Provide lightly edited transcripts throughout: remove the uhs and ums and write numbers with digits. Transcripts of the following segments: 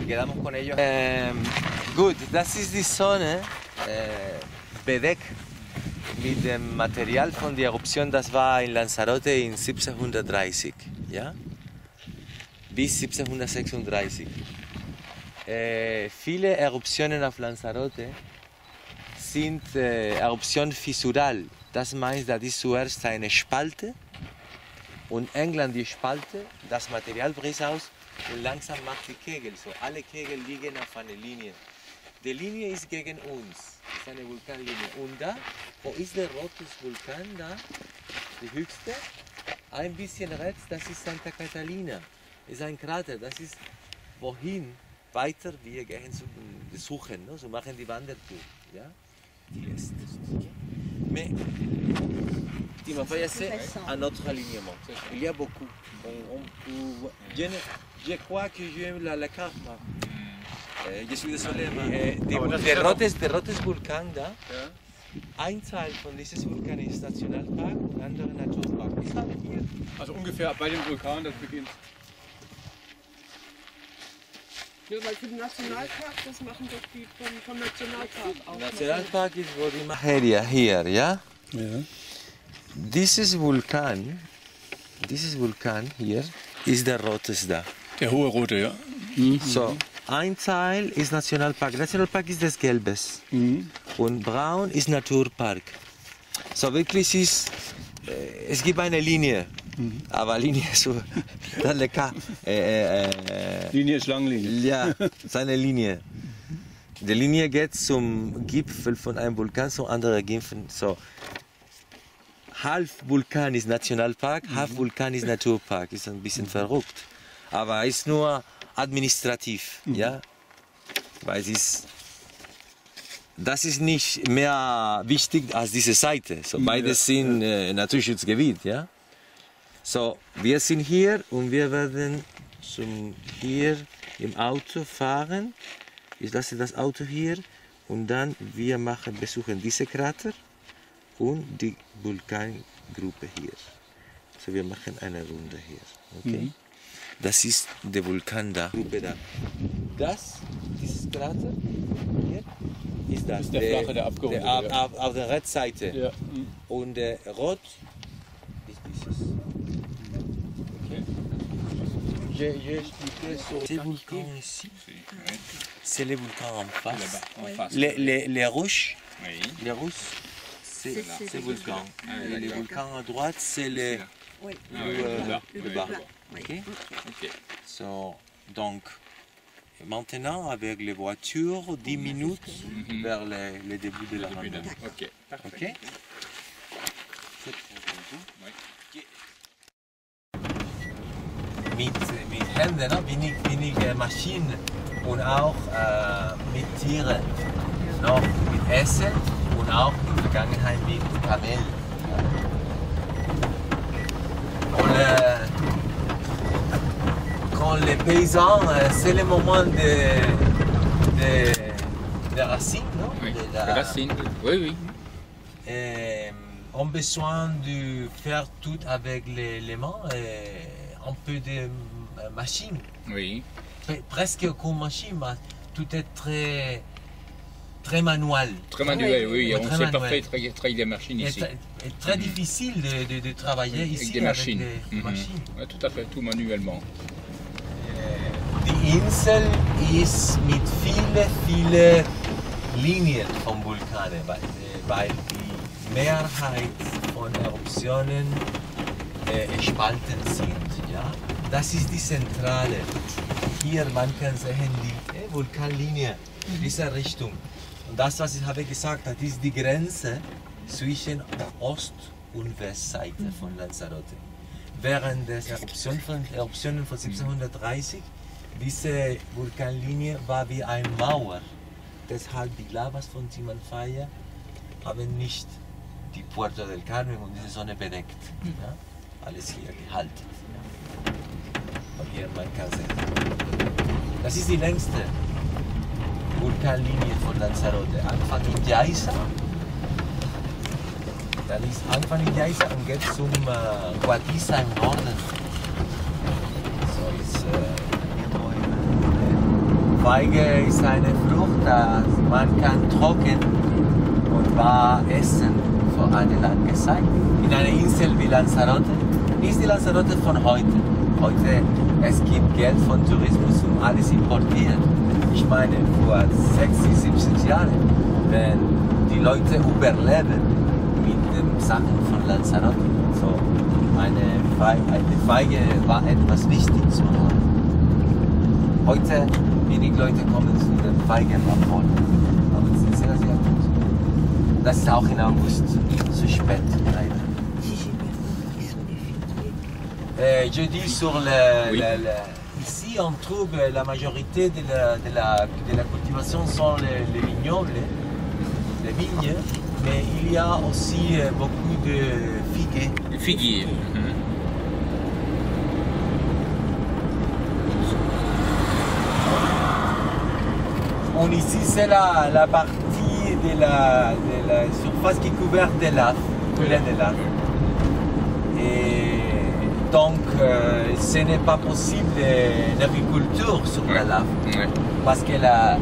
quedamos con ellos. Gut, das ist die Sonne, bedeckt mit dem Material von der Eruption, das war in Lanzarote in 1730, ja? Bis 1736. Viele Eruptionen auf Lanzarote sind Eruption fissural. Das meint, dass ist zuerst eine Spalte und irgendwann die Spalte, das Material bricht aus und langsam macht die Kegel. So, alle Kegel liegen auf einer Linie. Die Linie ist gegen uns, ist eine Vulkanlinie. Und da, wo ist der rote Vulkan da, die höchste? Ein bisschen rechts, das ist Santa Catalina. Ist ein Krater, das ist wohin weiter wir gehen zu suchen, no? So machen die Wandertour. Ja? Mais tu m'as pas assez un autre alignement. Il y a beaucoup. Je crois que j'ai la carte. Je suis désolé. Der rotes Vulkan da, ein Teil von diesem Vulkan ist Nationalpark und andere Naturpark. Ich habe hier. Also ungefähr bei dem Vulkan, das beginnt. Ja, weil für den Nationalpark, das machen doch die vom Nationalpark auch. Nationalpark ist wo die Maheria hier, ja? Ja. Dieses Vulkan hier ist der rotes da. Der hohe rote, ja. So, ein Teil ist Nationalpark. Nationalpark ist das Gelbes. Und braun ist Naturpark. So wirklich ist, es gibt eine Linie. Aber Linie ist so, Linie ist Schlangenlinie. ja, seine Linie. Die Linie geht zum Gipfel von einem Vulkan zum anderen Gipfel. So, halb Vulkan ist Nationalpark, halb Vulkan ist Naturpark. Ist ein bisschen verrückt. Aber ist nur administrativ, ja, weil das ist nicht mehr wichtig als diese Seite. So, beides sind Naturschutzgebiet, ja. So, wir sind hier und wir werden hier im Auto fahren. Ich lasse das Auto hier und dann wir besuchen diese Krater und die Vulkangruppe hier. So, wir machen eine Runde hier, okay? Das ist der Vulkan da. Dieses Krater hier ist das. Das ist der flache, der abgerundete. Auf der Rechtsseite. Ja. Und der Rot ist dieses. Okay. J'ai expliqué sur ces volcans ici. C'est les volcans en face. Les rouges, c'est ces volcans. Et les volcans à droite, c'est le bas. Okay? So, donc, maintenant, avec les voitures, 10 minutes vers le début de la randonnée. Ok, parfait. Okay? Mit Händen, ne? wenig Maschinen und auch mit Tieren, noch mit Essen und auch in der Vergangenheit mit Kamel. Und quand les paysans, c'est le moment de racines, non? Oui, De la- racine. Oui. ont besoin de faire tout avec les mains, un peu de machine, Oui. presque comme machine, mais tout est très manuel. Très manuel, oui. Ouais, On très sait pas manuel. travailler des machines Et ici. très difficile de travailler Avec ici des machines. les machines. Ouais, tout à fait, tout manuellement. Die Insel ist mit vielen Linien von Vulkanen, weil die Mehrheit von Eruptionen spalten sind. Ja? Das ist die Zentrale. Hier man kann sehen die Vulkanlinie in dieser Richtung. Und das, was ich habe gesagt, das ist die Grenze zwischen der Ost- und Westseite von Lanzarote. Während der Eruptionen von 1730 diese Vulkanlinie war wie eine Mauer. Deshalb die Lavas von Timanfaya haben nicht die Puerto del Carmen und diese Sonne bedeckt. Ja? Alles hier gehalten. Ja? Und hier man kann sehen. Das ist die längste Vulkanlinie von Lanzarote. Anfang in Yaiza. Dann ist Anfang in Yaiza und geht zum Guatiza im Norden. So ist Feige ist eine Frucht, das man kann trocken und bar essen vor einer langen Zeit. In einer Insel wie Lanzarote ist die Lanzarote von heute. Heute es gibt Geld von Tourismus, um alles importiert. Ich meine, vor 60, 70 Jahren, wenn die Leute überleben mit den Sachen von Lanzarote. So, eine Feige war etwas wichtig zu haben. Heute wenig Leute kommen zu den Feigen abholen. Aber es ist sehr, sehr gut. Das ist auch in August zu spät, leider. Je dis sur Oui. ici on trouve la majorité de la cultivation sont les vignobles, les vignes, mais il y a aussi beaucoup de figuiers. Le figuier. On, ici c'est la partie de la surface qui est couverte de lave, pleine de lave. Et donc ce n'est pas possible l'agriculture sur la lave Ouais. parce que la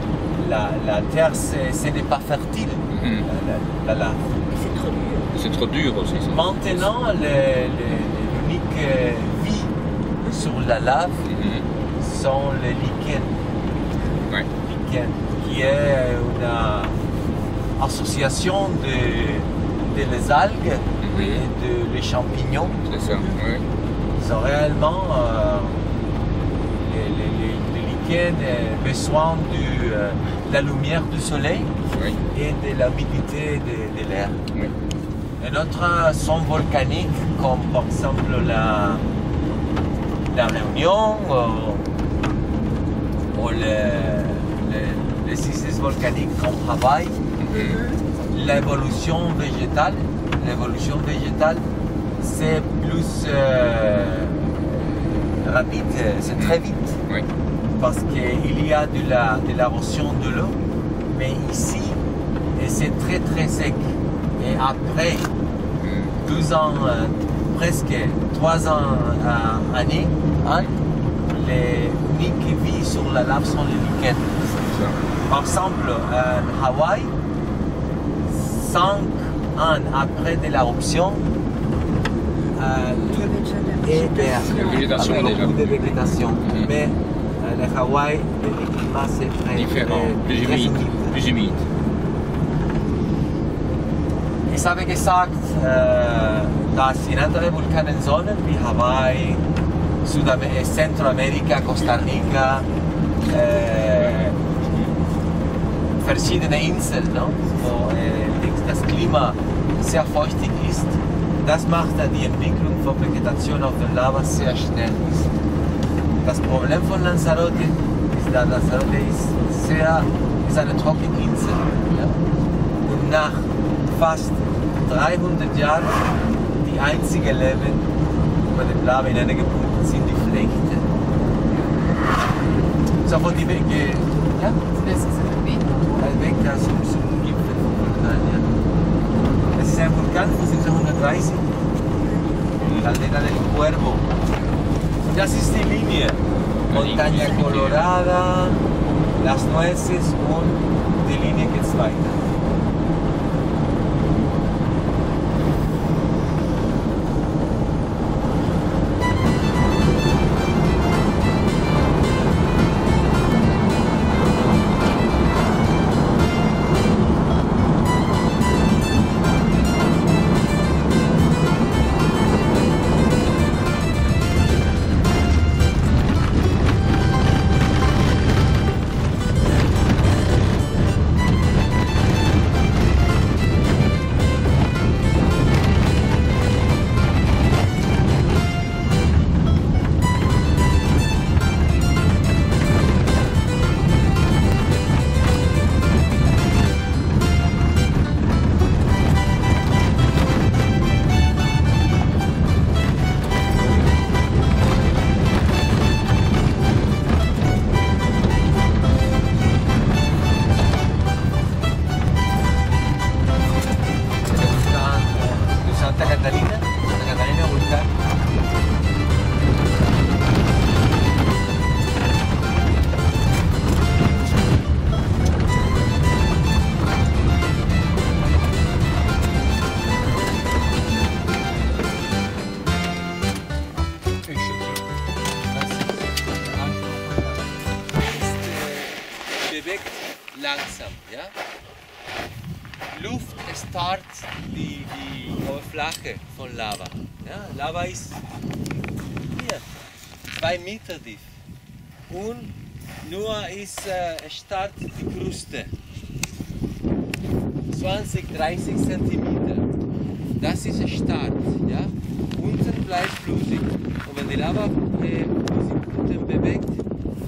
terre ce n'est pas fertile, la lave. C'est trop dur. C'est trop dur aussi. Ça. Maintenant l'unique vie sur la lave sont les lichens. Ouais. Qui est une association de les algues et de les champignons. C'est ça. Ouais. Ils ont réellement les lichens ont besoin de la lumière du soleil Oui. et de l'humidité de l'air. Oui. Et d'autres sont volcaniques, comme par exemple la Réunion ou les isles volcaniques comme Hawaï. L'évolution végétale, c'est plus rapide, c'est très vite. Oui. Parce qu'il y a de l'érosion de l'eau, mais ici, c'est très très sec. Et après 12 ans, presque 3 ans années, les uniques qui vivent sur la lave sont les lichens. C'est ça. Par exemple, à Hawaï, 5 ans après de l'éruption, tout est vert. La végétation Avec déjà. beaucoup de végétation. Mais le Hawaï, le climat c'est très Différent, plus très humide. Plus humide. Ich habe gesagt, dass in anderen Vulkanenzonen wie Hawaii, Zentralamerika, Costa Rica, verschiedene Inseln, no? Wo das Klima sehr feuchtig ist, das macht die Entwicklung von Vegetation auf der Lava sehr schnell. Das Problem von Lanzarote ist, dass Lanzarote ist eine trockene Insel. Ja? Und nach fast 300 Jahren die einzige Leben über dem Lava in einer Punkten sind die Flechten. So von die Wege, ja? Das ist ein Weg. Ein Weg da zum Gipfel vom Vulkan. Ja. Das ist ein Vulkan von 1730, Caldera del Cuervo. Und das ist die Linie. Montaña Colorada, Las Nueces und die Linie geht's weiter. langsam. Ja? Luft starrt die Oberfläche von Lava. Ja? Lava ist hier 2 Meter tief. Und nur starrt die Kruste. 20, 30 Zentimeter. Das ist Start. Ja? Unten bleibt flüssig. Und wenn die Lava sich unten bewegt,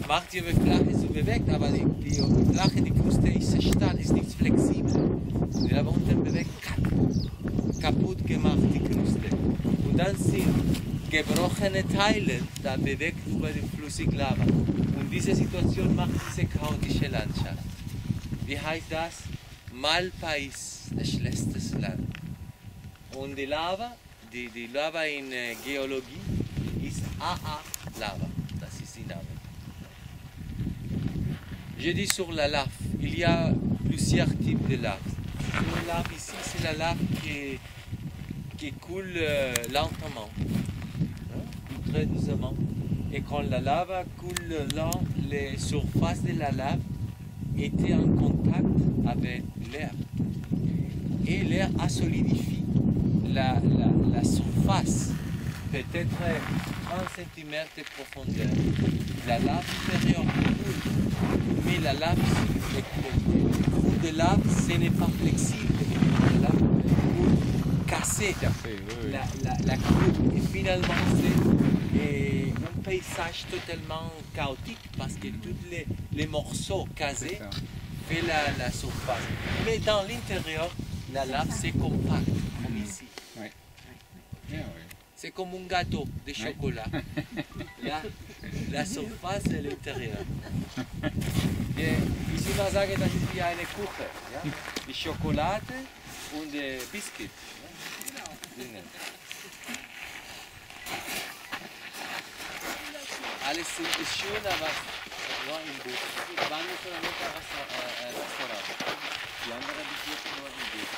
macht die Oberfläche so bewegt, aber die Oberfläche, die Kruste ist starr, ist nicht flexibel. Und die Lava unten bewegt, kaputt gemacht die Kruste. Und dann sind gebrochene Teile, da bewegt über die flüssige Lava. Und diese Situation macht diese chaotische Landschaft. Wie heißt das? Malpais, das schlechteste Land. Und die Lava in Geologie ist AA-Lava. Das ist die Name. Je dis sur la lave, il y a plusieurs types de lave. Sur la lave ici, c'est la lave qui coule lentement, très doucement. Et quand la lave coule lent, les surfaces de la lave étaient en contact avec l'air. Et l'air a solidifié la surface, peut-être 30 cm de profondeur. La lave supérieure coule, mais la lave de lave, ce n'est pas flexible. La lave coule cassée, la coule. Et finalement, c'est un paysage totalement chaotique parce que tous les morceaux cassés font la surface. Mais dans l'intérieur, la lave, c'est compact, comme ici. Ouais. Yeah, ouais. C'est comme un gâteau de chocolat. La surface et l'intérieur. Ich will mal sagen, das ist wie eine Kuche. Ja? Die Schokolade und der Biscuit. Ja? Alles ist schön, aber nur im Buch. Wir waren nur solamente ein Restaurant. Die andere bis jetzt nur im Buch.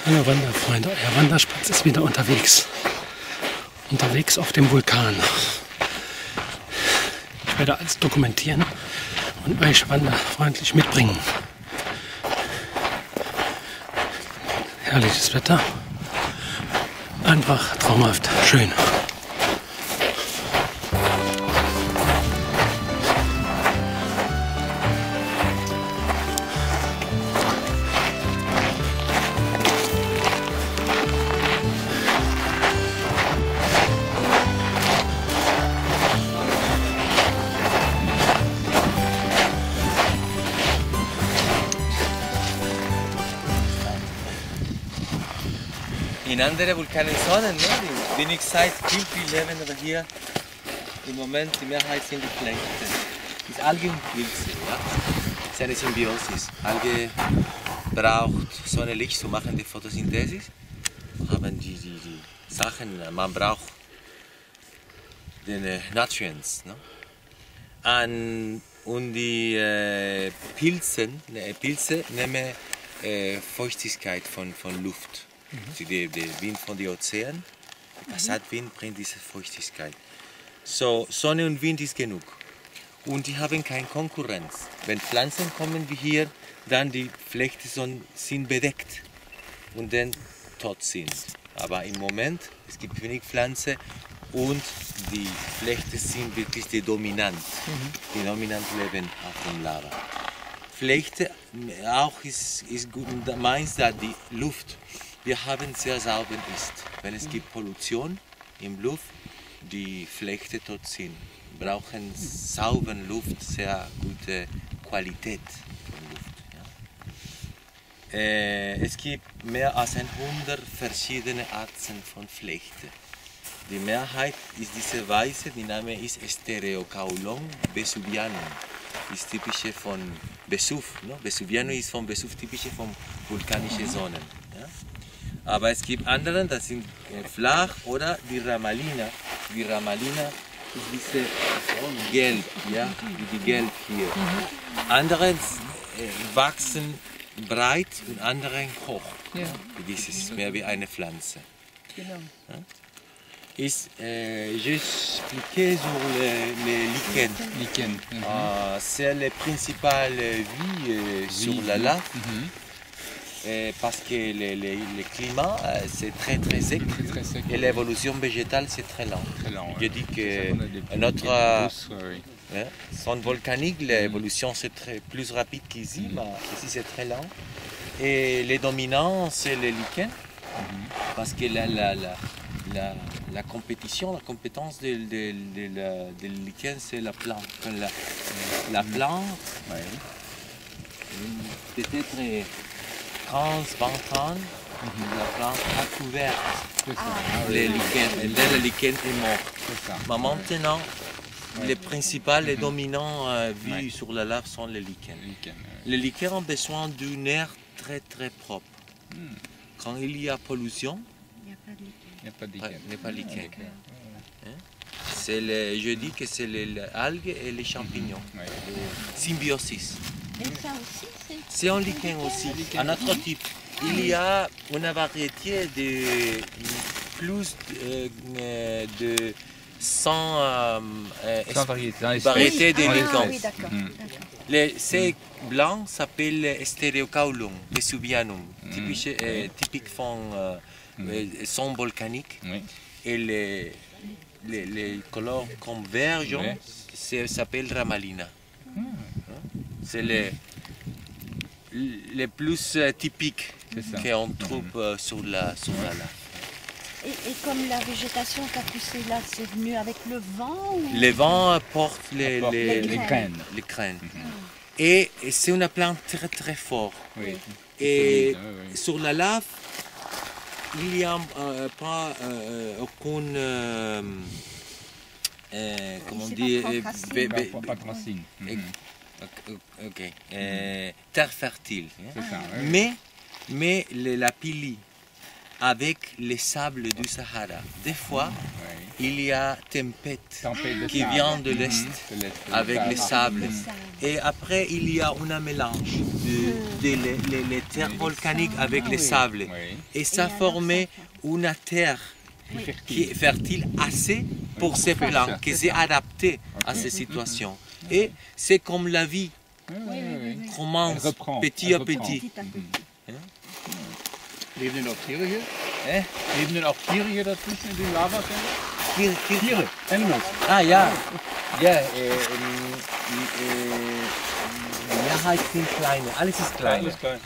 Hallo Wanderfreunde, euer Wanderspatz ist wieder unterwegs. Unterwegs auf dem Vulkan. Ich werde alles dokumentieren und euch wanderfreundlich mitbringen. Herrliches Wetter. Einfach traumhaft schön. In anderen Vulkanenzonen, ne? Die wenig Zeit, viel leben, aber hier im Moment die Mehrheit sind die Flechten. Das ist Alge und Pilze, ja? Das ist eine Symbiosis. Alge braucht Sonnenlicht zu machen die Photosynthese. Haben die Sachen, man braucht die Nutrients. Ne? Und die Pilze nehmen Feuchtigkeit von Luft. Der Wind von den Ozeanen, der Passatwind bringt diese Feuchtigkeit. So, Sonne und Wind ist genug. Und die haben keine Konkurrenz. Wenn Pflanzen kommen wie hier, dann die Flechten sind bedeckt und dann tot sind. Aber im Moment, es gibt wenig Pflanzen und die Flechten sind wirklich die dominant. Die dominant leben auf dem Lava. Flechte auch ist gut, meint dass die Luft, wir haben sehr sauber ist. Wenn es gibt Pollution im Luft, die Flechte dort sind, brauchen saubere Luft, sehr gute Qualität von Luft. Ja. Es gibt mehr als 100 verschiedene Arten von Flechten. Die Mehrheit ist diese Weise, die Name ist Estereocaulon vesuvianum. Ist typische von Vesuv. Ne? Vesuvianum ist von Vesuv typische von vulkanischen Zonen. Ja? Aber es gibt andere, das sind flach oder die Ramalina. Die Ramalina ist diese gelb, ja, wie die gelb hier. Andere wachsen breit und andere hoch. Ja. Das ist mehr wie eine Pflanze. Genau. J'ai expliqué sur les lichens. Lichen. C'est la principale vie sur la lave parce que le climat c'est très très sec Très sec. et l'évolution végétale c'est très lent. Très lent, Je ouais. dis C'est ça qu'on a des que petites notre pousses, oui. zone volcanique, l'évolution c'est plus rapide qu'ici, mais ici c'est très lent. Et les dominants c'est les lichens parce que la compétition, la compétence de lichen, c'est la plante. Quand la plante, Ouais. peut-être 15, 20 ans, la plante a couvert C'est ça. les lichens. Et là, le lichen est mort. C'est ça. Mais maintenant, les principaux, les dominants vus sur la lave sont les lichens. Lichen, Les lichens ont besoin d'un air très très propre. Quand il y a pollution, il n'y a pas de lichen. il n'y a pas de lichen. Je dis que c'est les algues et les champignons. Ouais. Symbiosis. Et ça aussi, c'est... C'est un lichen aussi, un autre type. Il y a une variété de plus de 100 Sans variété. variétés de Ah, lichens. oui, d'accord. Ces blancs s'appellent Estereocaulon vesuvianum, typique fond son volcanique. Oui. Et les couleurs comme vert, jaune, Ouais. ça s'appelle Ramalina. C'est les plus typiques C'est ça. qu'on trouve sur la lave. Et comme la végétation qui a poussé là, c'est venu avec le vent ou... Les vents portent Les graines. les graines. Et c'est une plante très très forte. Oui. Et Oui, oui. sur la lave, il n'y a pas aucune, comment C'est dire, pas trop facile. Pas de racines. ok, terre fertile. C'est ça. Oui. Mais la pili, avec les sables du Sahara, des fois, Oui. il y a tempête Tempête de qui sable. vient de l'est De l'est. avec les sables. Le sable. Et après, il y a un mélange de les terres volcaniques avec les sables. Oui. Et ça alors, formait une terre qui est fertile assez pour ces pour plantes, ça, qui c'est s'est adaptée à ces situations. Et c'est comme la vie, Oui. commence Elle reprend, petit elle à reprend. petit. Petit à petit. Leven er nog Tiere hier? Hein? Leven er nog Tiere hier dazwischen in den Lava? Tiere. Animals. Ah ja, ja, Mehrheit sind kleine, alles ist klein. Alles klein.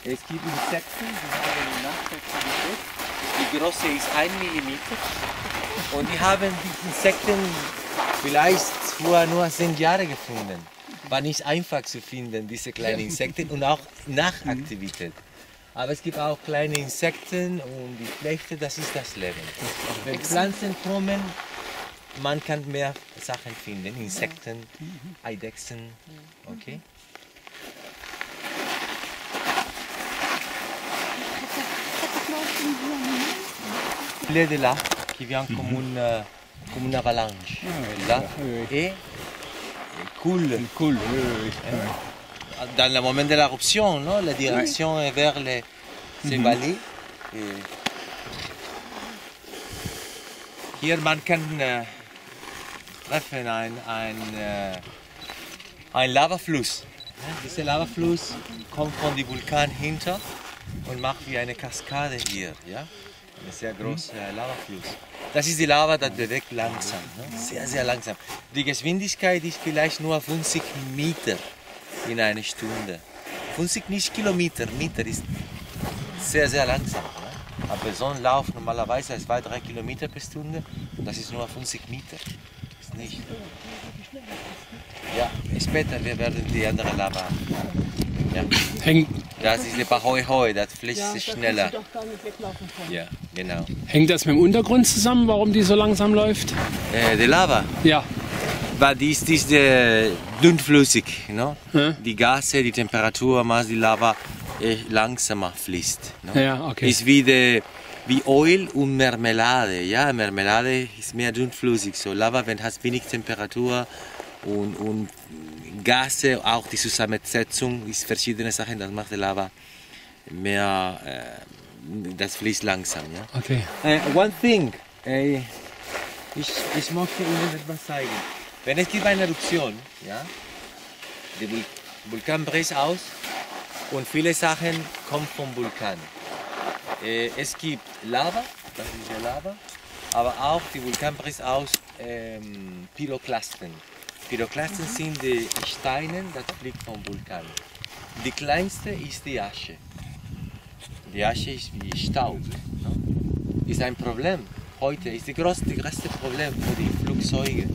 Es gibt Insekten, die haben die Nachtsexen geguckt. Die Größe ist 1 Millimeter. Und die haben die Insekten vielleicht vor nur 10 Jahren gefunden. War nicht einfach zu finden, diese kleinen Insekten und auch Nachtaktivität. Aber es gibt auch kleine Insekten und die Flechte, das ist das Leben. Wenn Pflanzen kommen, man kann mehr Sachen finden, Insekten, Eidechsen, okay? Pratiquement aucune vie animale. Il est de là, qui vient comme une avalanche. Là, et coule. Cool. Dans le moment de l'éruption, non? La direction est vers ces vallées. Et hier man kann treffen ein Lavafluss. Ja, dieser Lavafluss kommt von dem Vulkan hinter und macht wie eine Kaskade hier. Ja? Ein sehr großer Lavafluss. Das ist die Lava, das bewegt langsam, ne? Sehr, sehr langsam. Die Geschwindigkeit ist vielleicht nur 50 Meter in einer Stunde. 50 nicht Kilometer, Meter ist sehr, sehr langsam. Ne? Aber so ein Lauf normalerweise ist 2-3 Kilometer pro Stunde und das ist nur 50 Meter. Ist nicht. Ja, später wir werden die andere Lava Ja. Hängt, Das ist der Bahoi, das fließt Ja, da schneller. kannst du doch gar nicht weglaufen von. Ja, genau. hängt das mit dem Untergrund zusammen, warum die so langsam läuft? Die Lava, Ja. weil die ist dünnflüssig. No? Ja. Die Gase, die Temperatur macht die Lava langsamer fließt. No? Ja, okay. Ist wie Öl und Marmelade. Ja, Marmelade ist mehr dünnflüssig. So Lava, wenn hast wenig Temperatur und Gase, auch die Zusammensetzung ist verschiedene Sachen, das macht die Lava mehr, das fließt langsam. Ja? Okay. One thing, ich möchte Ihnen etwas zeigen. Wenn es gibt eine Eruption, ja, der Vulkan bricht aus und viele Sachen kommen vom Vulkan. Es gibt Lava, das ist die Lava, aber auch die Vulkan bricht aus Pyroklasten. Pyroklasten sind die Steine, das fliegt vom Vulkan. Die kleinste ist die Asche. Die Asche ist wie Staub. No? Ist ein Problem. Heute ist das größte Problem für die Flugzeuge.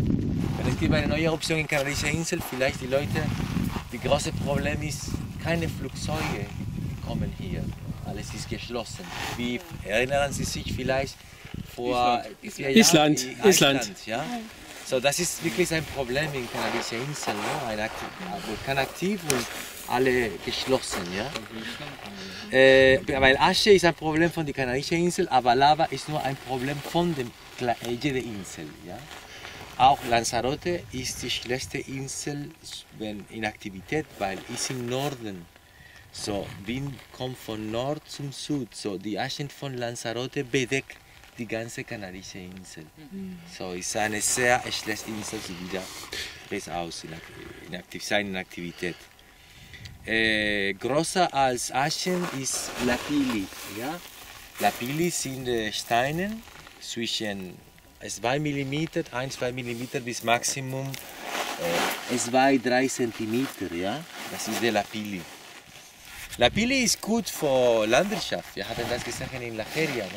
Wenn es gibt eine neue Eruption in Kanarischen Inseln, vielleicht die Leute, das große Problem ist, keine Flugzeuge kommen hier. Alles ist geschlossen. Wie erinnern Sie sich vielleicht vor 4 Jahren? Island. Ja? So, das ist wirklich ein Problem in Kanarischen Inseln. Ne? Ein Vulkan aktiv und alle geschlossen. Ja? Weil Asche ist ein Problem von der Kanarischen Insel, aber Lava ist nur ein Problem von jeder Insel. Ja? Auch Lanzarote ist die schlechteste Insel in Aktivität, weil es im Norden. So, Wind kommt von Nord zum Süd. So, die Aschen von Lanzarote bedeckt die ganze Kanarische Insel. So, ist eine sehr schlechte Insel, die wieder ist aus in Aktivität. Größer als Aschen ist Lapilli. Ja? Lapilli sind Steine zwischen 2 mm, 1-2 mm bis Maximum 2-3 cm. Ja? Das ist der Lapilli. Lapilli ist gut für Landwirtschaft. Wir haben das gesehen in La Feria. Ne?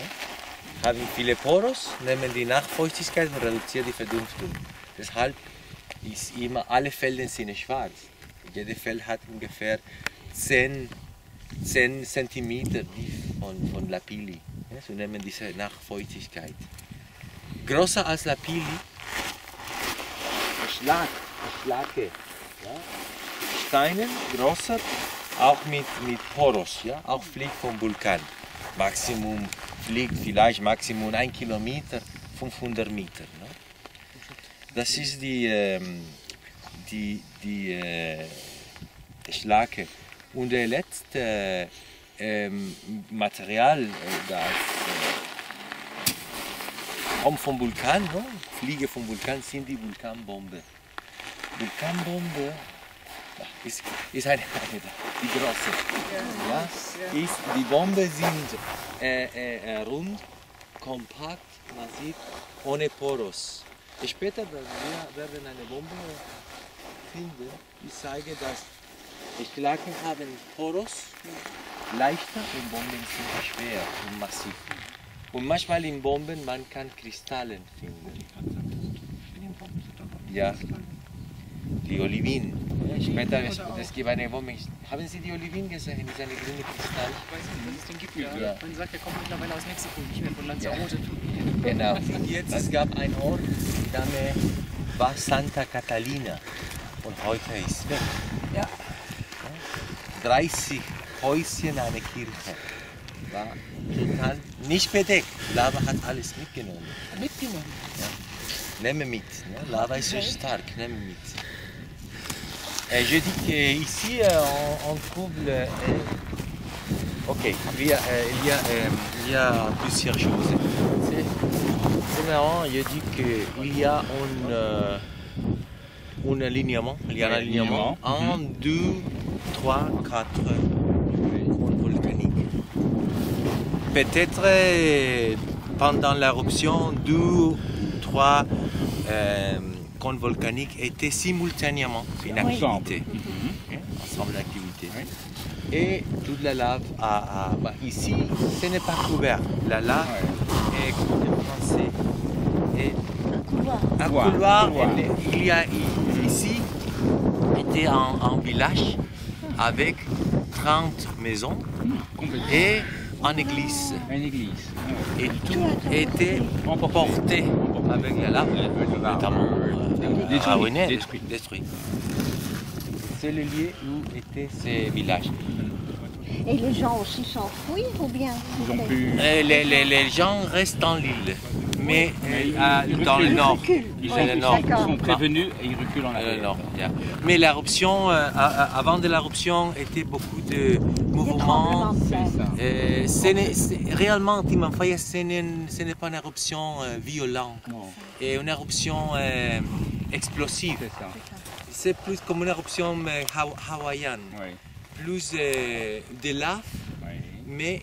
Haben viele Poros, nehmen die Nachfeuchtigkeit und reduzieren die Verdunftung. Deshalb ist immer, alle Felder sind schwarz. Jedes Feld hat ungefähr 10 cm von Lapilli. Ja, so nehmen diese Nachfeuchtigkeit. Größer als Lapilli, Schlacke. Ja? Steine, größer, auch mit Poros, ja? Auch fliegt vom Vulkan. Maximum fliegt vielleicht Maximum 1 Kilometer, 500 Meter. Ne? Das ist die Schlacke. Und das letzte Material, das kommt vom Vulkan, no? Fliege vom Vulkan, sind die Vulkanbombe. Vulkanbombe ist eine die große. Ja? Die Bomben sind rund, kompakt, massiv, ohne Poros. Später werden wir eine Bombe finden. Ich zeige, dass die Schlacken haben Poros, leichter und Bomben sind schwer und massiv. Und manchmal in Bomben man kann Kristallen finden. Ja, die Olivin. Ja, später es gibt eine Bombe. Haben Sie die Olivin gesehen? Das ist eine grüne Kristall. Ich weiß nicht, das ist den Gipfel. Ja. Man sagt, der kommt mittlerweile aus Mexiko, nicht mehr von Lanzarote. Genau. Und jetzt, es gab einen Ort, der Name war Santa Catalina. Und heute ist weg. Ja. 30 Häuschen, eine Kirche. War total nicht bedeckt. Lava hat alles mitgenommen. Mitgenommen. Ja. Nehme mit. Ne? Lava ist so stark, nehme mit. Je dis qu'ici on trouve ok, il y a plusieurs choses. C'est marrant, je dis qu'il y a un alignement. Il y a un alignement. 1, 2, 3, 4 cônes volcaniques. Peut-être pendant l'éruption, 2 ou 3 cônes volcaniques étaient simultanément en activité. Ensemble d'activités. Et toute la lave ici, ce n'est pas couvert. La lave est, comme en français, un couloir. Il y a ici était un village avec 30 maisons Complètement. et une église. Une église. Et tout était emporté avec la lave, notamment détruit. C'est le lieu où étaient ces villages. Et les gens aussi s'enfuient ou bien Ils ont pu. Les gens restent dans l'île, mais ils dans le reculent. nord. Ils C'est le nord. Ils sont prévenus et ils reculent en Le arrière. nord, yeah. Mais l'éruption, avant de l'éruption, était beaucoup de mouvements. Réellement, Timanfaya, ce n'est pas une éruption violente, Non, et une éruption explosive. c'est ça. C'est plus comme une éruption hawaïenne, Oui. plus de lave, Oui. mais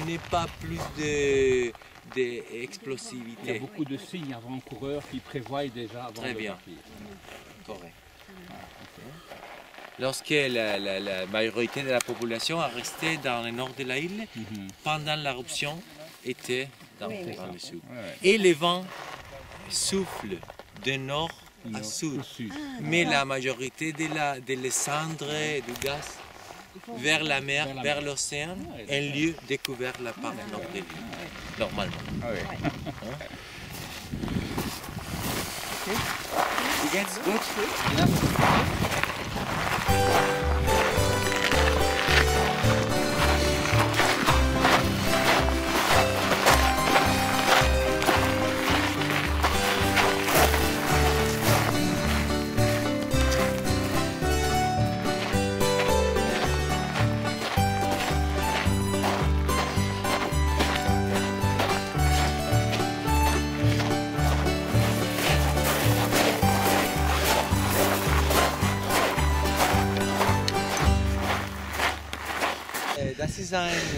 n'est pas plus Il y d'explosivité. a beaucoup de signes avant-coureurs qui prévoient déjà avant Très de bien. partir. Correct. Lorsque la majorité de la population a resté dans le nord de l'île, pendant l'éruption, était dans le sud. Ouais. Et le vent souffle de nord à sud. Au sud. Mais la majorité de les cendres et du gaz vers la mer, vers l'océan, un lieu découvert la part nord de l'île, normalement. Ah ouais. You get good? Das ist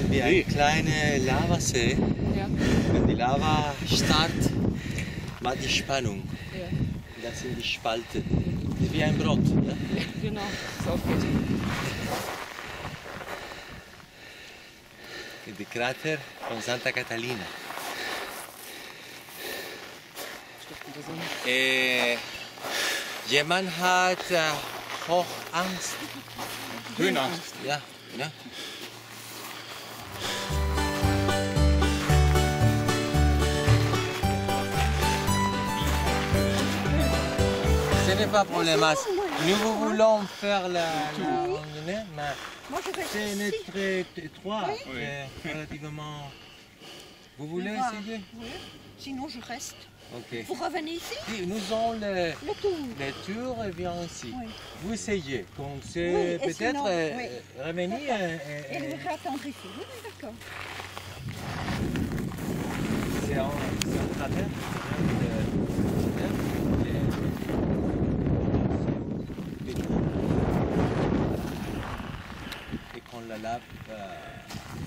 wie ein kleiner Lavasee. Ja. Wenn die Lava startet, macht die Spannung. Ja. Das sind die Spalten. Das ist wie ein Brot. Ja? Genau, so geht. Der Krater von Santa Catalina. Jemand hat Hochangst. Höhenangst. Ja, ja. Ce n'est pas problématique. Nous voulons faire la randonnée, mais Moi, je reste c'est ici. très étroit. Oui. C'est relativement. Vous voulez voir. essayer? Oui. Sinon, je reste. Ok. Vous revenez ici Si, nous avons Le tour. les tours et bien ici. Oui. Vous essayez. Comme Oui, c'est et peut-être sinon, oui. revenir. Et vous attendre ici. Oui, oui, d'accord. C'est un cratère. Et quand la lave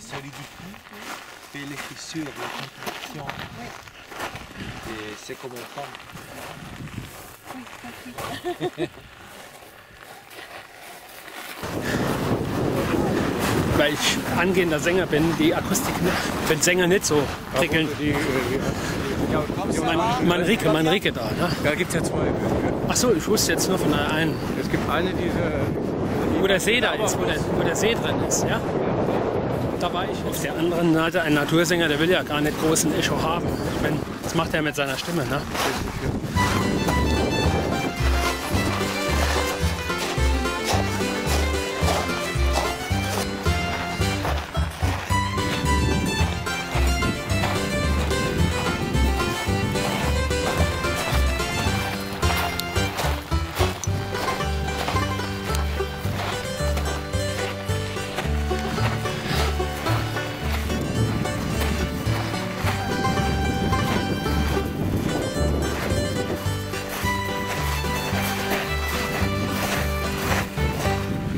solidifie, fait les fissures, les contractions. Et c'est comme une forme. Weil ich angehender Sänger bin, die Akustik für den Sänger nicht so prickeln. Manrike da, ne? Da gibt es ja zwei. Achso, ich wusste jetzt nur von der einen. Es gibt eine, Wo der See da ist, wo der See drin ist, ja? Da war ich. Auf der anderen Seite ein Natursänger, der will ja gar nicht großen Echo haben. Ich meine, das macht er mit seiner Stimme, ne?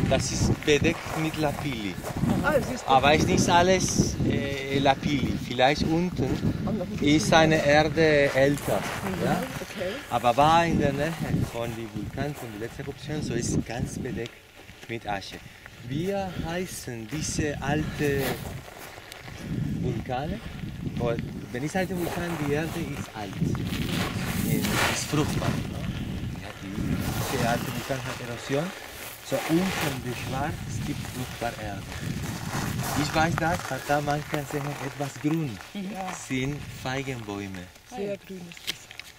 Das ist bedeckt mit Lapilli. Aber es ist nicht alles Lapilli. Vielleicht unten ist eine Erde älter. Ja? Aber war in der Nähe von dem Vulkan, von der letzten Eruption, so ist ganz bedeckt mit Asche. Wir heißen diese alte Vulkane, weil wenn ich sage Vulkan, die Erde ist alt, ist fruchtbar. Ja, diese alte Vulkan hat Erosion So unten schwarz gibt fruchtbare Erde. Ich weiß das, weil da man kann sehen, etwas grün sind Feigenbäume. Sehr grün ist das.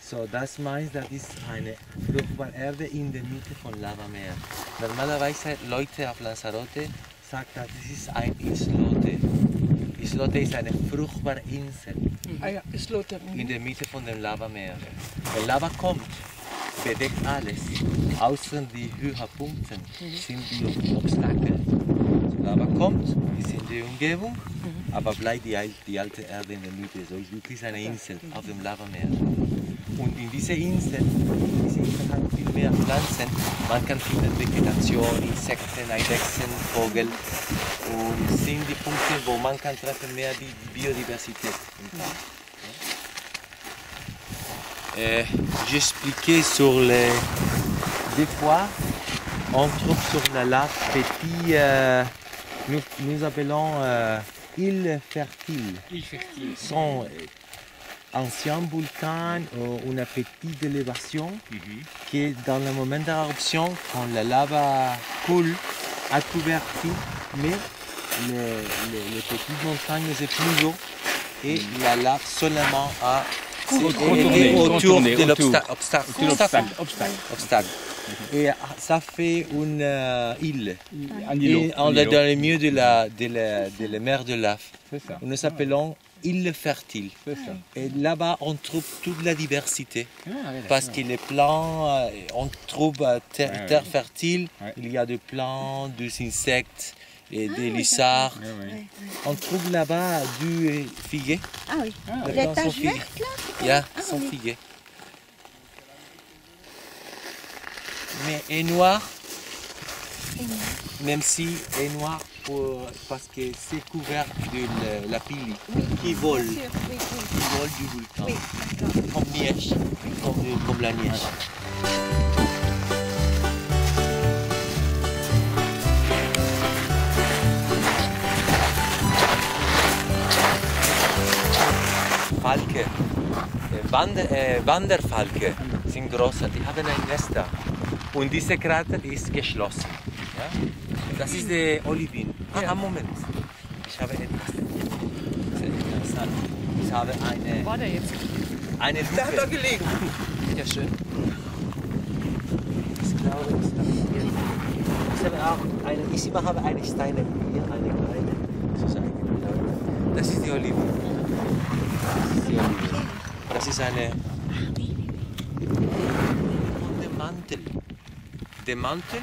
So, das meint, das ist eine fruchtbare Erde in der Mitte von Lavameer. Normalerweise Leute auf Lanzarote sagen, das ist ein Islote. Islote ist eine fruchtbare Insel Ah ja, Islote. in der Mitte von dem Lavameer. Wenn Lava kommt, bedeckt alles. Außer die Höhepunkte sind die Obstakel. Lava kommt, ist in der Umgebung, aber bleibt die alte Erde in der Mitte. So ist wirklich eine Insel auf dem Lavameer. Und in dieser Insel hat viel mehr Pflanzen. Man kann finden Vegetation, Insekten, Eidechsen, Vogel. Und sind die Punkte, wo man kann treffen mehr die Biodiversität. J'expliquais sur les... Des fois, on trouve sur la lave petit... nous appelons îles fertiles. Île fertile. Sont anciens volcans ou une petite élévation qui, dans le moment d'éruption, quand la lave coule, a couvert tout, mais les petites montagnes c'est plus haut et la lave seulement a Retourné, autour retourné, de autour. l'obstacle. Et ça fait une île. Un îlot. Et on est dans le milieu de la mer de lave. C'est ça. Nous appelons île fertile. C'est ça. Et là-bas, on trouve toute la diversité. Ah, ouais, Parce que les plants, on trouve terre fertile, Ouais. il y a des plants, des insectes et des lizards. Ouais, ouais. On trouve là-bas du figuier. Ah oui. Les Les plants sont taches figuiers. vertes là. Il y a Ah, son oui. figuier. Mais est noir, même si est noir parce que c'est couvert de la pili qui vole, Bien sûr, oui, oui. qui vole du volcan. Oui, d'accord. Comme neige, comme la neige. Falke, Wanderfalke sind große, die haben ein Nest da. Und dieser Krater ist geschlossen. Ja? Das ist der Olivin. Ah, Moment. Ich habe etwas. Sehr interessant. Ich habe War der jetzt? eine Da hat er Lupe. gelegen. Ja, schön. Ich glaube, ich habe eine Steine hier, eine kleine. Das ist die Olive. Das ist die Olive. Das ist eine. Und der Mantel. Der Mantel,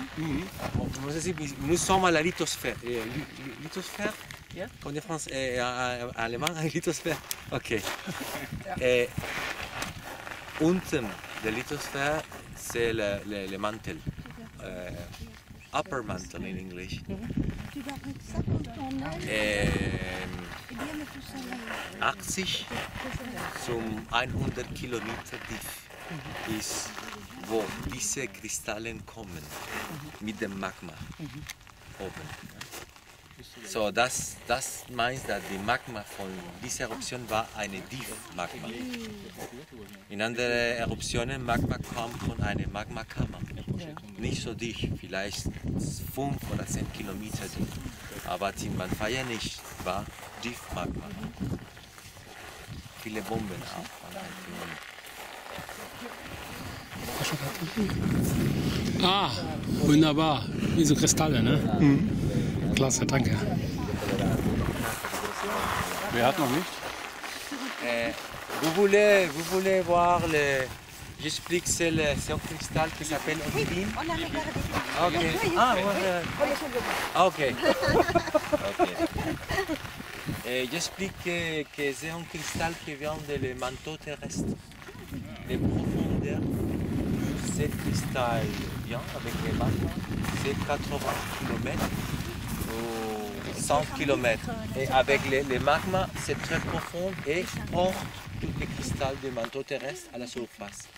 nous sommes à la lithosphère. Lithosphère? Ja. On dit français, allemand, lithosphère. Ok. Unten der Lithosphère, c'est le mantel. Upper mantle in English. Tu dois mettre ça quand on aille. Et bien mettre tout ça là. 80 zum 100 Kilometer tief ist, wo diese Kristallen kommen mit dem Magma oben. So, das meint, dass die Magma von dieser Eruption war eine Tiefmagma. In anderen Eruptionen Magma kommt von einer Magmakammer. Nicht so dicht, vielleicht 5 oder 10 Kilometer tief. Aber Timanfaya nicht, war Tiefmagma. Viele Bomben auch. Ah, wunderbar. Wie so Kristalle, ne? Klasse, danke. Wer hat noch nicht? Vous voulez voir le... J'explique, c'est un cristal qui s'appelle Olivine. On a regardé. Ah, ok. Ah, ouais. Ah, ok. Ok. J'explique que c'est un cristal qui vient des manteaux terrestres. Les profondeurs de ce cristal vient avec les magmas, c'est 80 km ou 100 km. Et avec les magmas, c'est très profond et porte tous les cristals des manteaux terrestres à la surface.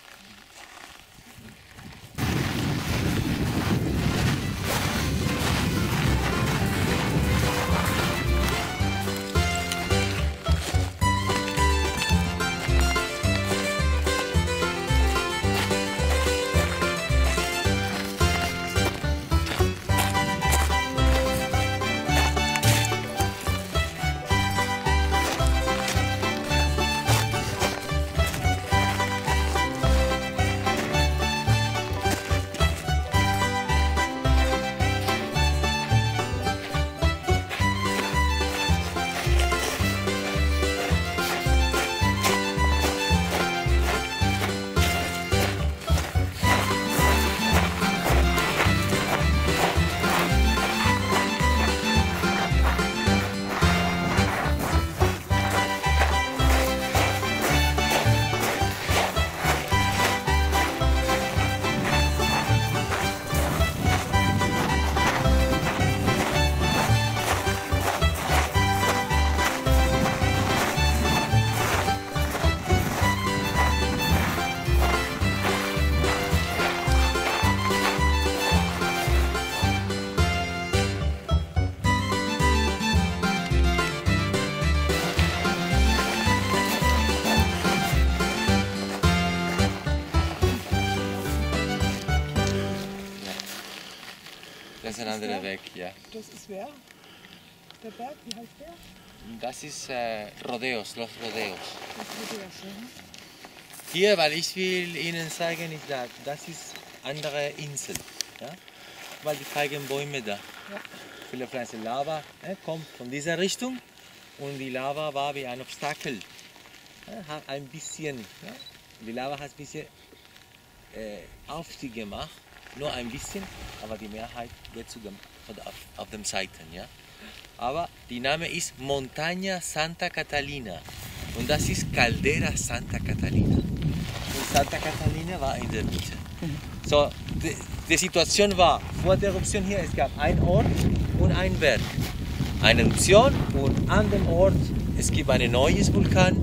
Das ist ein anderer Weg, ja. Das ist wer? Der Berg, wie heißt der? Das ist Rodeos, Los Rodeos. Das ist der, ne? Hier, weil ich will Ihnen zeigen, das ist andere Insel. Ja? Weil die Feigenbäume da. Ja. Viele Pflanzen. Lava kommt von dieser Richtung und die Lava war wie ein Obstakel. Ja, hat ein bisschen, ja? Die Lava hat ein bisschen Aufstieg gemacht, nur ein bisschen, aber die Mehrheit wird auf den Seiten. Ja? Aber die Name ist Montaña Santa Catalina und das ist Caldera Santa Catalina. Und Santa Catalina war in der Mitte. So, die Situation war, vor der Eruption hier, es gab einen Ort und einen Berg. Eine Eruption und an dem Ort, es gibt ein neues Vulkan.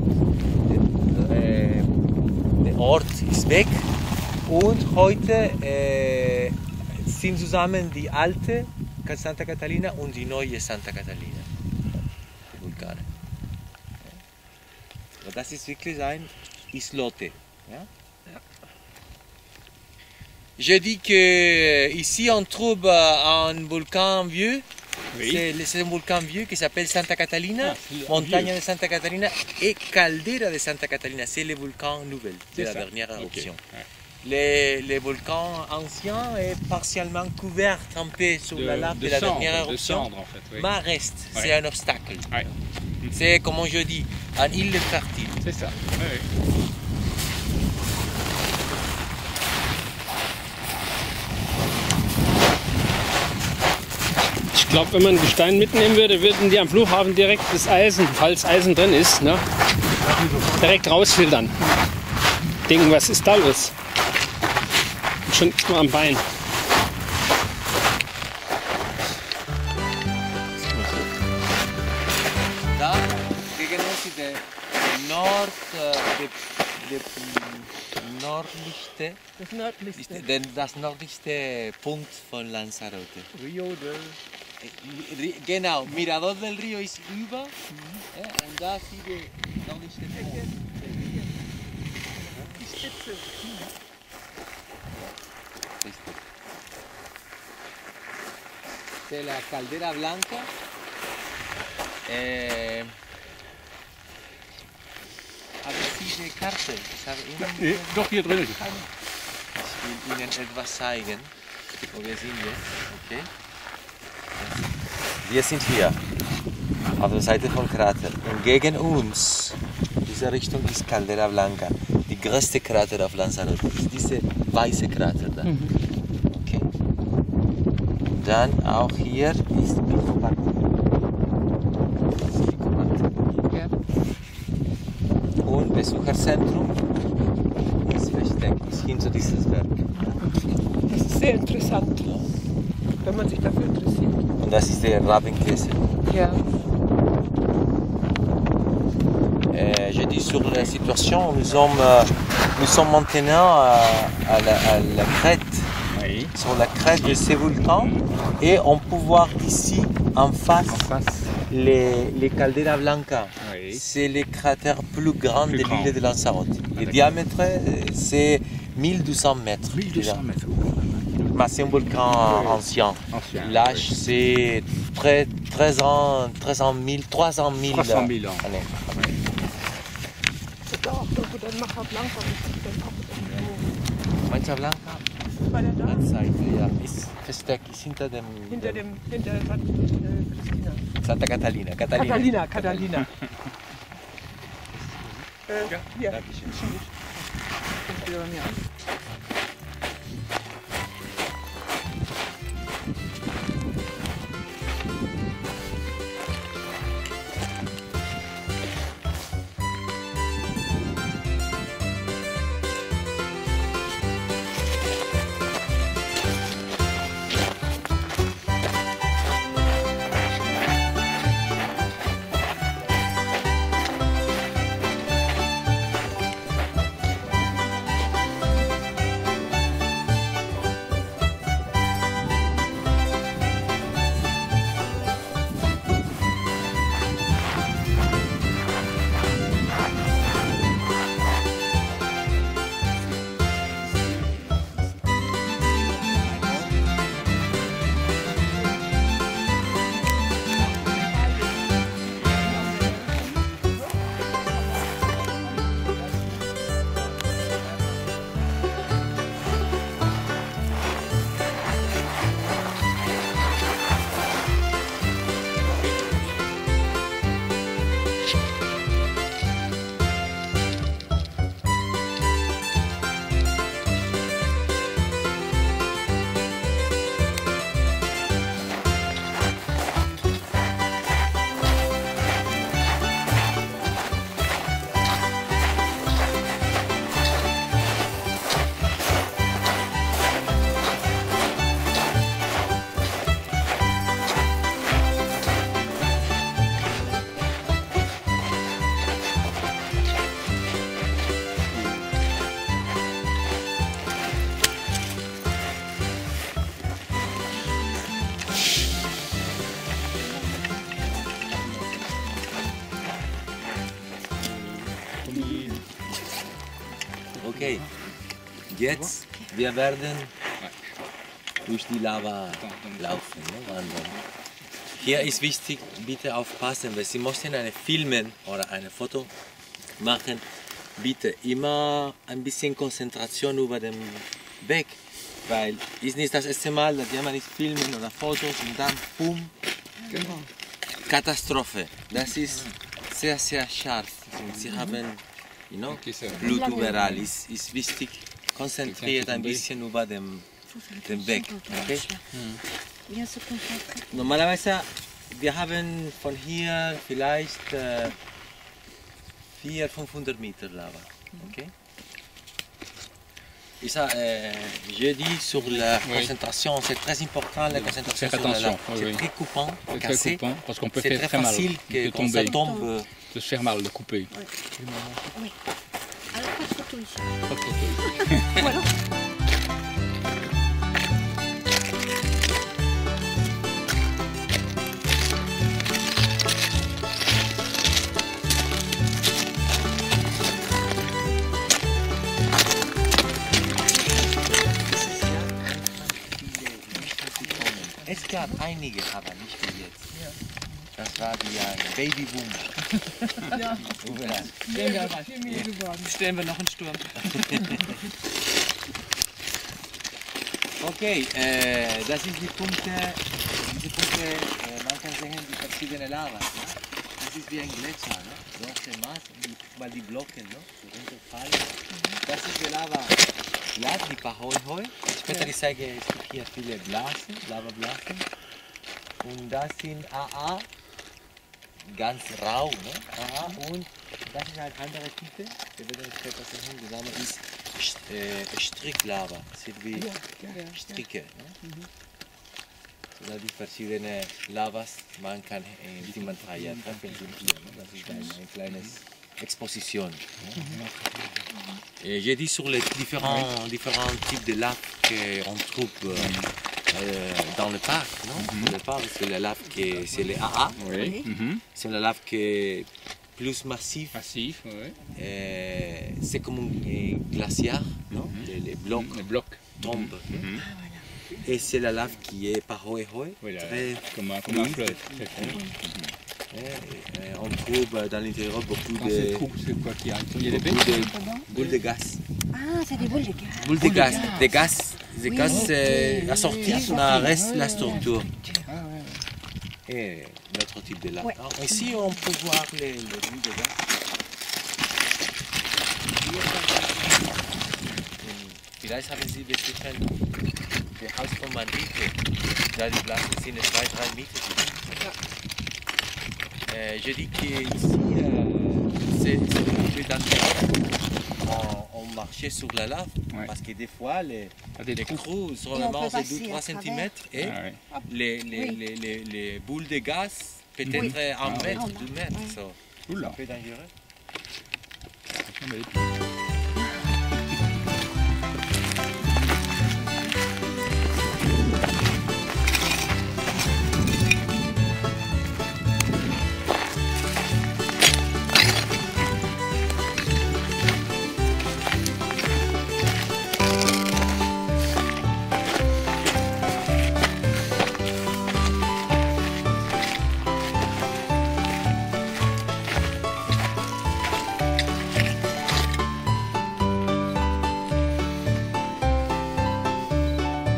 Der Ort ist weg und heute sind zusammen die alte Santa Catalina und die neue Santa Catalina. Die Vulkane. Und das ist wirklich ein Islote. Ja? Je dis que ici on trouve un volcan vieux. Oui. C'est un volcan vieux qui s'appelle Santa Catalina, Ah, c'est Montaña vieux. de Santa Catalina et Caldera de Santa Catalina. C'est le volcan nouvel de C'est la ça. dernière Ok. éruption. Ouais. Les volcans anciens est partiellement couvert, trempé sur la lave de la cendre, dernière de éruption, cendre en fait. Oui. mais reste, Ouais. c'est un obstacle. Ouais. C'est comme je dis, un île fertile. C'est ça. Ouais, ouais. Ich glaube, wenn man Gestein mitnehmen würde, würden die am Flughafen direkt das Eisen, falls Eisen drin ist, ne, direkt rausfiltern. Denken, was ist da los? Schon nur am Bein. Da gegen uns ist der nördlichste, Das nördlichste. das nördlichste Punkt von Lanzarote. Rio del... Genau, Mirador del Río ist über und da ist der nördlichste Punkt. Die Spitze. C'est la Caldera Blanca. Haben Sie die Karte? Ich habe Ihnen, Doch, hier drin ist es. ich will Ihnen etwas zeigen, wo wir sind jetzt. Okay? Wir sind hier, auf der Seite von Krater. Und gegen uns, in dieser Richtung ist Caldera Blanca. Die größte Krater auf Lanzarote ist diese weiße Krater da. Okay. Dann auch hier ist Pico Martin. Und Besucherzentrum ist versteckt, ist hinter dieses Werk. Das ist sehr interessant, wenn man sich dafür interessiert. Und das ist der Rabenkessel. Ja. Je dis sur la situation, nous sommes maintenant à la crête, Oui. sur la crête de ces volcans, et on peut voir ici en face, les Caldera Blanca. Oui. C'est le cratère plus grand Plus de grand. l'île de Lanzarote. Le d'accord. diamètre, c'est 1200 mètres. 1200 mètres. Mais c'est un volcan ancien. Ancien, L'âge, c'est 300 000 300 000 ans. années. Das auch irgendwo dann Macha Blanca. Das ist auch Mancha Blanca, irgendwo bei der da. Seite, ja, ist versteckt, ist hinter dem Hinter Christina. Santa Catalina. Catalina. Catalina. Hier. Dankeschön. Das wieder bei mir an. Jetzt, wir werden durch die Lava laufen, ne, wandern. Hier ist wichtig, bitte aufpassen, weil Sie möchten eine filmen oder ein Foto machen, bitte immer ein bisschen Konzentration über den Weg, weil ist nicht das erste Mal, dass jemand ist filmen oder Fotos und dann boom, Genau. Katastrophe. Das ist sehr, sehr scharf und Sie haben Blut überall. Ist wichtig, konzentriert ein bisschen über den Weg. Okay? Bien se concentrer. Normalerweise, wir haben von hier vielleicht 400-500 Meter Lava. Okay? Je dis sur la concentration, c'est très important la concentration Faire sur la lave. attention, C'est oui. très coupant, C'est très cassé. coupant parce qu'on peut C'est faire très très mal. facile On que peut quand ça tomber, tombe. de se faire mal, de couper. Oui. Alors, pas de photo ici. Pas de photo. Voilà. Es gab einige, aber nicht wie jetzt. Das war wie ein Babyboom. Ja. Überall. Viel geworden. Stellen wir noch einen Sturm. Okay, das sind die Punkte, man kann sehen die verschiedenen Lava. Ne? Das ist wie ein Gletscher, ne? Große Masse, mal die Blocken, ne? So runterfallen. Das ist die Lava. Ja, die Pahoi-Hoi. Später ich zeige, es gibt hier viele Blasen, Lavablasen. Und das sind AA, ganz rau, ne? AA. Und das ist eine andere Type, wir werden später sehen, der Name ist Stricklava. Sieht wie Stricke. Ne? So, da die verschiedenen Lavas, man kann die man treffen sind hier. Ne? Das ist eine kleine Exposition. Et j'ai dit sur les différents types de laves qu'on trouve dans le parc. Non? Le parc, c'est la lave qui c'est les AA. Oui. Mhm. C'est la lave qui est plus massive. Massif, oui. C'est comme un glaciaire. Non? Les blocs Les blocs. tombent. Mhm. Et c'est la lave qui est par hoi, Oui, là, très comme un fluide. fleuve. Très fluide. On trouve dans l'intérieur beaucoup Quand c'est de, trop, c'est quoi qu'il y a? Il y a des beaucoup baies? de boules de gaz. Ah, c'est des boules de gaz. Boules de gaz, des gaz assortis, mais reste la structure. Et notre type de lave. Ouais. Alors, ici, on peut voir les boules de gaz. Vielleicht haben Sie bestimmt das Haus von Mandike, da die Blasen sind 2-3 Meter. Je dis qu'ici, c'est un peu dangereux. On marchait sur la lave, Ouais. parce que des fois, les creux sont Et on vraiment peut de passer 2-3 à cm et Ah, ouais. les boules de gaz, peut-être 1 mètre, 2 mètres. Oui. So, Oula. un peu dangereux. Mais les-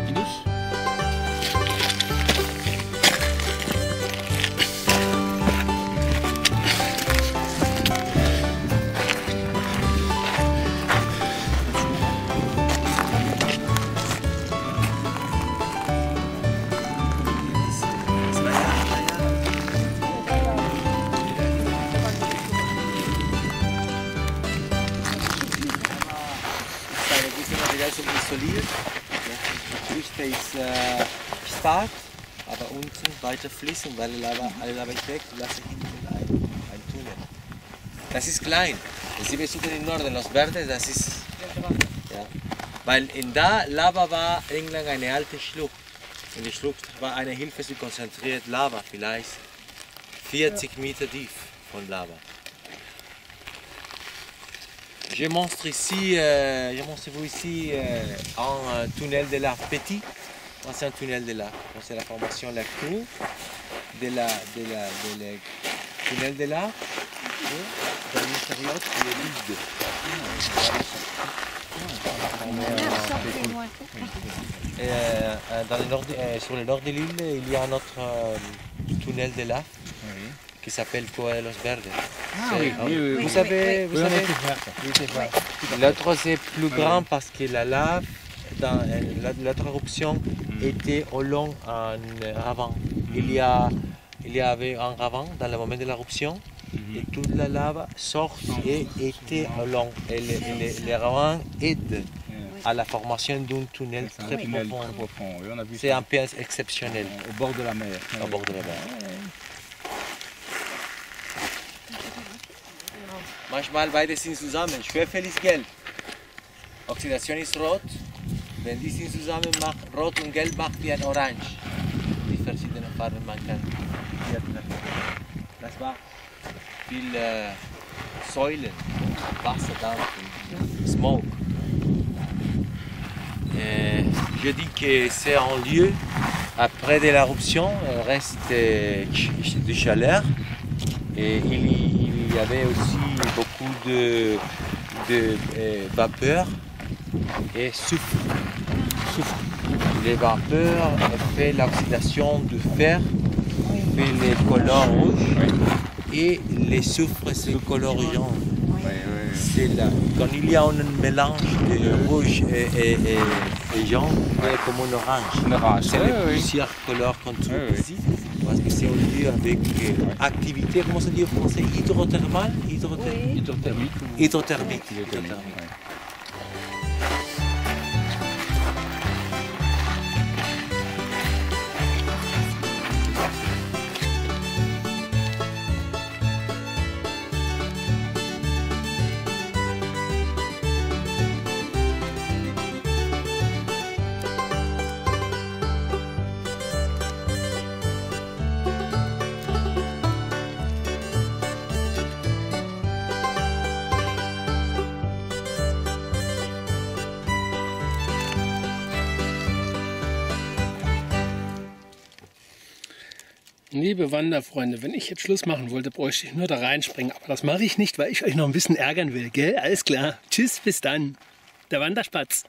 Indus? Seine gute Material zum Isolieren. Die Küste ist stark, aber unten weiter fließen, weil alle Lava ist weg, lasse hinten ein Tunnel. Das ist klein. Sie besuchen im Norden Los Verdes, das ist. Ja. Weil in der Lava war irgendwann eine alte Schlucht. In der Schlucht war eine Hilfe zu konzentriert Lava, vielleicht 40 Meter tief von Lava. Je montre vous ici un tunnel de l'art petit, ancien tunnel de l'art. C'est la formation la crue de la tunnel de l'art. Dans l'intérieur, il est vide. Sur le nord de l'île, il y a un autre tunnel de lave qui s'appelle Coelhos Verdes. Vous savez, l'autre c'est plus grand parce que la lave, dans l'autre éruption, était au long en ravin. Il y avait un ravin dans le moment de l'éruption et toute la lave sort et était au long. Et les ravins aident à la formation d'un tunnel très profond. C'est un peu exceptionnel. Au bord de la mer. Au bord de la mer. Manchmal beide sind zusammen. Schwerfällig gelb. Oxidation ist rot. Wenn die sind zusammen, macht rot und gelb macht wie ein Orange. Die verschiedenen Farben man kann. Das war viel Säulen, Wasserdampf und Smoke. Je dis que c'est un lieu, après de l'éruption, reste de chaleur. Et il y avait aussi beaucoup de vapeur et soufre. Les vapeurs font l'oxydation du fer, fait les couleurs rouges et les soufres c'est le colorant. C'est là. Quand il y a un mélange de rouge et jaune, c'est comme un orange. C'est plusieurs couleurs qu'on trouve ici. Parce que c'est un lieu avec activité, comment ça dit en français, hydrothermale, hydrothermique. Liebe Wanderfreunde, wenn ich jetzt Schluss machen wollte, bräuchte ich nur da reinspringen. Aber das mache ich nicht, weil ich euch noch ein bisschen ärgern will. Gell? Alles klar. Tschüss, bis dann. Der Wanderspatz.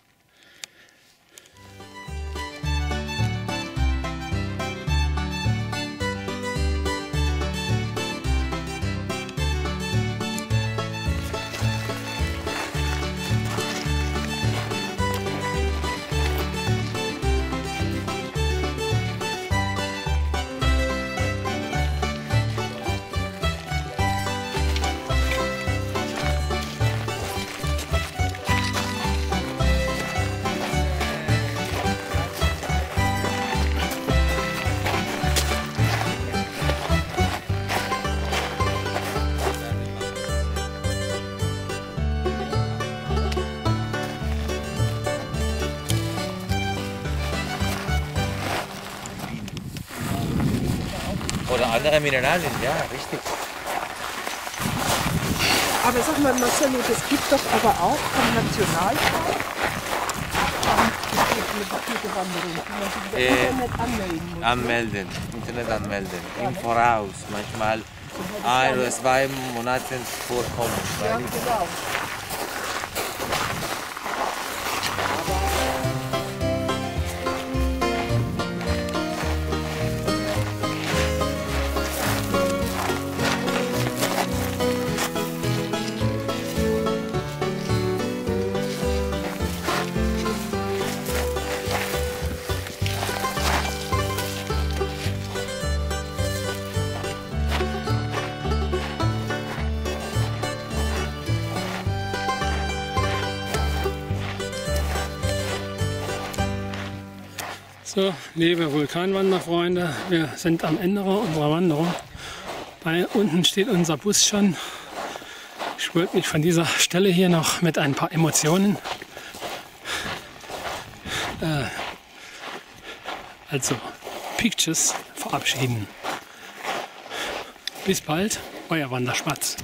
Oder andere Mineralien, ja, richtig. Aber sag mal, Marcelo, das gibt doch aber auch vom Nationalpark eine Papierwanderung, die man sich über Internet anmelden muss. Anmelden, Internet anmelden, im Voraus, manchmal 1 oder 2 Monate vorkommen. Ja, genau. So, liebe Vulkanwanderfreunde, wir sind am Ende unserer Wanderung. Unten steht unser Bus schon. Ich wollte mich von dieser Stelle hier noch mit ein paar Emotionen, also Pictures, verabschieden. Bis bald, euer Wanderspatz.